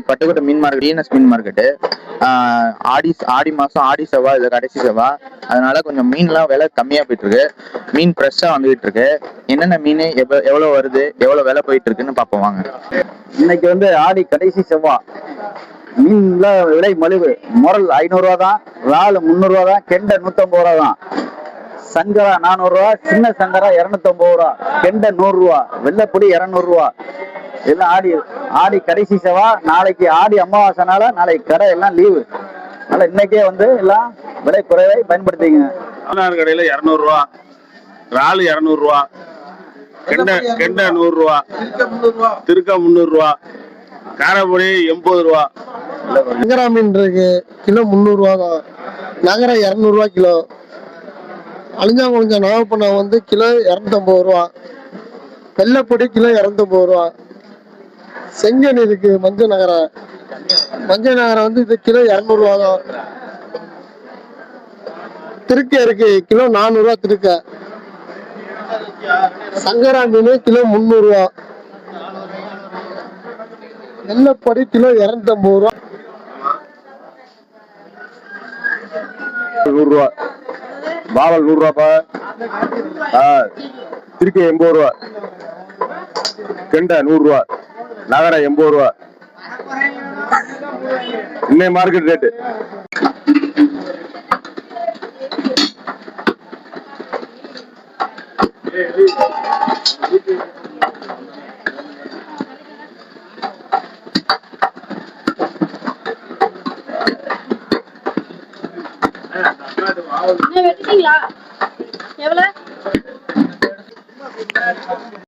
பட்டுக்கோட்டை மீன் market DNS மீன் market. ஆடி மாசம் ஆடி செவ்வாய் இது கடைசி செவ்வாய், அதனால கொஞ்சம் மீன்லாம் விலை கம்மியா போயிட்டு இருக்கு. மீன் ஃப்ரெஷ்ஷா வந்துகிட்டு இருக்கு. என்னென்ன மீன் எவ்வளவு வருது, எவ்வளவு விலை போயிட்டு இருக்குன்னு பார்ப்போம் வாங்க. இன்னைக்கு வந்து ஆடி கடைசி செவ்வாய், மீன்ல விலை மலிவு. முரல் 500 ரூபா தான், இறால் 300 ரூபா தான், கெண்டை 150 ரூபா தான், சங்கரா 400 ரூபா, சின்ன சங்கரா 250 ரூபா, கெண்டை 100 ரூபா, வெள்ளைப்பொடி 200 ரூபா. எல்லாம் ஆடி கடைசி செவ்வாய். நாளைக்கு ஆடி அமாவாசைனால நாளைக்கு கடை எல்லாம் லீவு. அதனால இன்னைக்கே வந்து எல்லாம் விலை குறைவை பயன்படுத்திங்க. கடையில 200 ரூபா, இறால் 200 ரூபா, கெண்டை 100 ரூபா, திருக்கா 300 ரூபா, காரப்பொடி 80 ரூபா. நகரா மீன் இருக்கு, கிலோ 300 ரூபா தான். நகரா 200 ரூபா கிலோ. அழிஞ்சாங்குளஞ்ச நாகப்பண்ணா வந்து கிலோ 250 ரூபா. வெள்ளைப்பொடி கிலோ 250 ரூபா. செங்கன் இருக்கு, மஞ்சள் நகரம் வந்து இது கிலோ 200 ரூபா தான். திருக்க இருக்கு, கிலோ 400 ரூபா திருக்க. சங்கரா மீன் கிலோ 300 ரூபா. வெள்ளைப்பொடி கிலோ 250 ரூபா. 100 ரூபா. பாவல் 100 ரூபாப்பா. திருக்கை 80 ரூபா, கெண்டை 100 ரூபா, நகர 80 ரூபா. இன்னைக்கு மார்க்கெட் ரேட்டு. வெட்டிட்டீங்களா? எவ்வளவு?